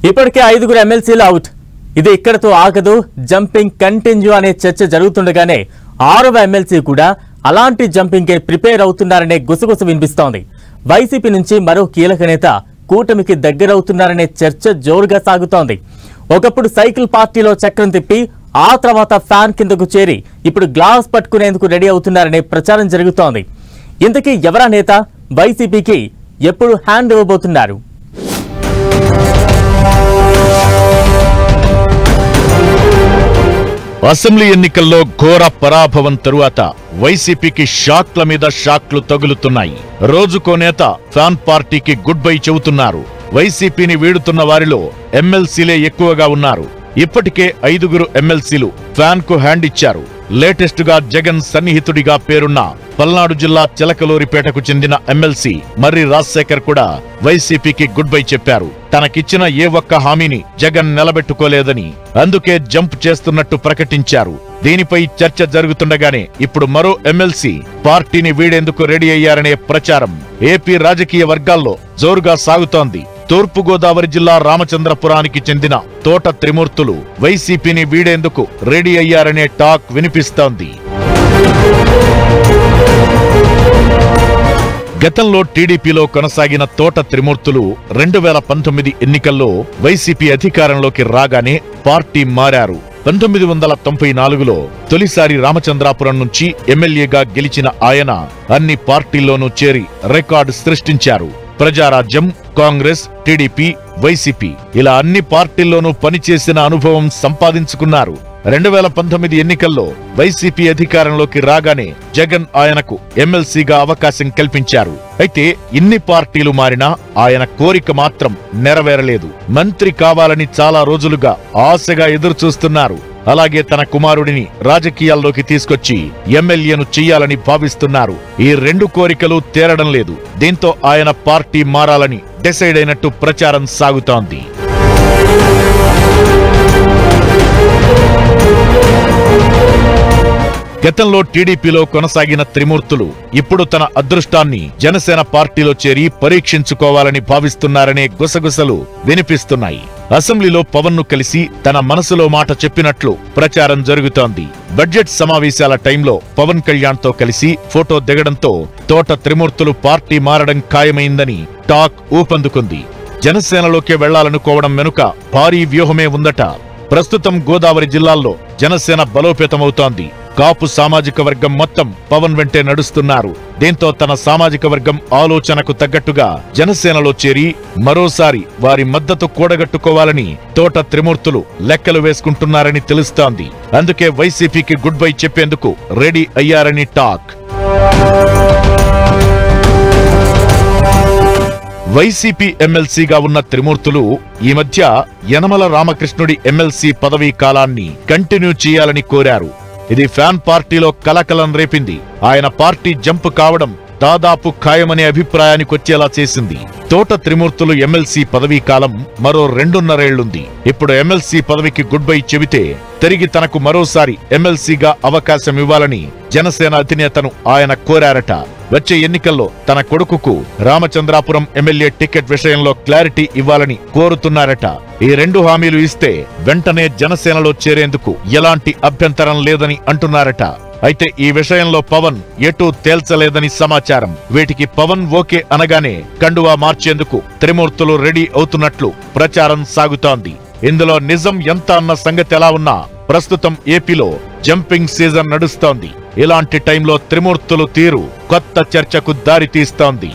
ఇప్పటికే 5 ఎమ్మెల్సీలు అవుట్. ఇది ఇక్కడతో ఆగదు, జంపింగ్ కంటిన్యూ అనే చర్చ జరుగుతుండగానే 6వ ఎమ్మెల్సీ కూడా అలాంటి జంపింగ్ కే ప్రిపేర్ అవుతున్నారనే గుసగుస వినిపిస్తోంది. వైసీపీ నుంచి మరో కీలక నేత కూటమికి దగ్గరవుతున్నారనే చర్చ జోరుగా సాగుతోంది. ఒకప్పుడు సైకిల్ పార్టీలో చక్రం తిప్పి ఆ తర్వాత ఫ్యాన్ కిందకు చేరి ఇప్పుడు గ్లాస్ పట్టుకునేందుకు రెడీ అవుతున్నారనే ప్రచారం జరుగుతోంది. ఇంతకీ ఎవరా నేత? వైసీపీకి ఎప్పుడు హ్యాండ్ ఇవ్వబోతున్నారు? అసెంబ్లీ ఎన్నికల్లో ఘోర పరాభవం తరువాత వైసీపీకి షాక్ల మీద షాక్లు తగులుతున్నాయి. రోజుకో నేత ఫ్యాన్ పార్టీకి గుడ్ బై చెబుతున్నారు. వైసీపీని వీడుతున్న వారిలో ఎమ్మెల్సీలే ఎక్కువగా ఉన్నారు. ఇప్పటికే 5 ఎమ్మెల్సీలు ఫ్యాన్ కు హ్యాండ్ ఇచ్చారు. లేటెస్ట్ గా జగన్ సన్నిహితుడిగా పేరున్న పల్నాడు జిల్లా చిలకలూరిపేటకు చెందిన ఎమ్మెల్సీ మర్రి రాజశేఖర్ కూడా వైసీపీకి గుడ్ బై చెప్పారు. తనకిచ్చిన ఏ ఒక్క హామీని జగన్ నిలబెట్టుకోలేదని, అందుకే జంప్ చేస్తున్నట్టు ప్రకటించారు. దీనిపై చర్చ జరుగుతుండగానే ఇప్పుడు మరో ఎమ్మెల్సీ పార్టీని వీడేందుకు రెడీ అయ్యారనే ప్రచారం ఏపీ రాజకీయ వర్గాల్లో జోరుగా సాగుతోంది. తూర్పుగోదావరి జిల్లా రామచంద్రపురానికి చెందిన తోట త్రిమూర్తులు వైసీపీని వీడేందుకు రెడీ అయ్యారనే టాక్ వినిపిస్తోంది. గతంలో టీడీపీలో కొనసాగిన తోట త్రిమూర్తులు 2019 ఎన్నికల్లో వైసీపీ అధికారంలోకి రాగానే పార్టీ మారారు. 1994లో తొలిసారి రామచంద్రాపురం నుంచి ఎమ్మెల్యేగా గెలిచిన ఆయన అన్ని పార్టీల్లోనూ చేరి రికార్డు సృష్టించారు. ప్రజారాజ్యం, కాంగ్రెస్, టీడీపీ, వైసీపీ ఇలా అన్ని పార్టీల్లోనూ పనిచేసిన అనుభవం సంపాదించుకున్నారు. 2019 ఎన్నికల్లో వైసీపీ అధికారంలోకి రాగానే జగన్ ఆయనకు ఎమ్మెల్సీగా అవకాశం కల్పించారు. అయితే ఇన్ని పార్టీలు మారినా ఆయన కోరిక మాత్రం నెరవేరలేదు. మంత్రి కావాలని చాలా రోజులుగా ఆశగా ఎదురుచూస్తున్నారు. అలాగే తన కుమారుడిని రాజకీయాల్లోకి తీసుకొచ్చి ఎమ్మెల్యేను చెయ్యాలని భావిస్తున్నారు. ఈ 2 కోరికలు తీరడం లేదు. దీంతో ఆయన పార్టీ మారాలని డిసైడ్ అయినట్టు ప్రచారం సాగుతోంది. గతంలో టీడీపీలో కొనసాగిన త్రిమూర్తులు ఇప్పుడు తన అదృష్టాన్ని జనసేన పార్టీలో చేరి పరీక్షించుకోవాలని భావిస్తున్నారనే గుసగుసలు వినిపిస్తున్నాయి. అసెంబ్లీలో పవన్ ను కలిసి తన మనసులో మాట చెప్పినట్లు ప్రచారం జరుగుతోంది. బడ్జెట్ సమావేశాల టైంలో పవన్ కళ్యాణ్ తో కలిసి ఫోటో దిగడంతో తోట త్రిమూర్తులు పార్టీ మారడం ఖాయమైందని టాక్ ఊపందుకుంది. జనసేనలోకి వెళ్లాలనుకోవడం వెనుక భారీ వ్యూహమే ఉందట. ప్రస్తుతం గోదావరి జిల్లాల్లో జనసేన బలోపేతమవుతోంది. కాపు సామాజిక వర్గం మొత్తం పవన్ వెంటే నడుస్తున్నారు. దీంతో తన సామాజిక వర్గం ఆలోచనకు తగ్గట్టుగా జనసేనలో చేరి మరోసారి వారి మద్దతు కూడగట్టుకోవాలని తోట త్రిమూర్తులు లెక్కలు వేసుకుంటున్నారని తెలుస్తోంది. అందుకే వైసీపీకి గుడ్ బై చెప్పేందుకు రెడీ అయ్యారని టాక్. వైసీపీ ఎమ్మెల్సీగా ఉన్న త్రిమూర్తులు ఈ మధ్య యనమల రామకృష్ణుడి ఎమ్మెల్సీ పదవీ కాలాన్ని కంటిన్యూ చేయాలని కోరారు. ఇది ఫ్యాన్ పార్టీలో కలకలం రేపింది. ఆయన పార్టీ జంప్ కావడం దాదాపు ఖాయమనే అభిప్రాయానికొచ్చేలా చేసింది. తోట త్రిమూర్తులు ఎమ్మెల్సీ పదవీ కాలం మరో 2.5 ఏళ్లుంది. ఇప్పుడు ఎమ్మెల్సీ పదవికి గుడ్ బై చెబితే తిరిగి తనకు మరోసారి ఎమ్మెల్సీగా అవకాశం ఇవ్వాలని జనసేన అధినేతను ఆయన కోరారట. వచ్చే ఎన్నికల్లో తన కొడుకుకు రామచంద్రాపురం ఎమ్మెల్యే టికెట్ విషయంలో క్లారిటీ ఇవ్వాలని కోరుతున్నారట. ఈ 2 హామీలు ఇస్తే వెంటనే జనసేనలో చేరేందుకు ఎలాంటి అభ్యంతరం లేదని అంటున్నారట. అయితే ఈ విషయంలో పవన్ ఎటూ తేల్చలేదని సమాచారం. వీటికి పవన్ ఓకే అనగానే కండువా మార్చేందుకు త్రిమూర్తులు రెడీ అవుతున్నట్లు ప్రచారం సాగుతోంది. ఇందులో నిజం ఎంత అన్న సంగతి ఎలా ఉన్నా ప్రస్తుతం ఏపీలో జంపింగ్ సీజన్ నడుస్తోంది. ఇలాంటి టైంలో త్రిమూర్తులు తీరు కొత్త చర్చకు దారి తీస్తోంది.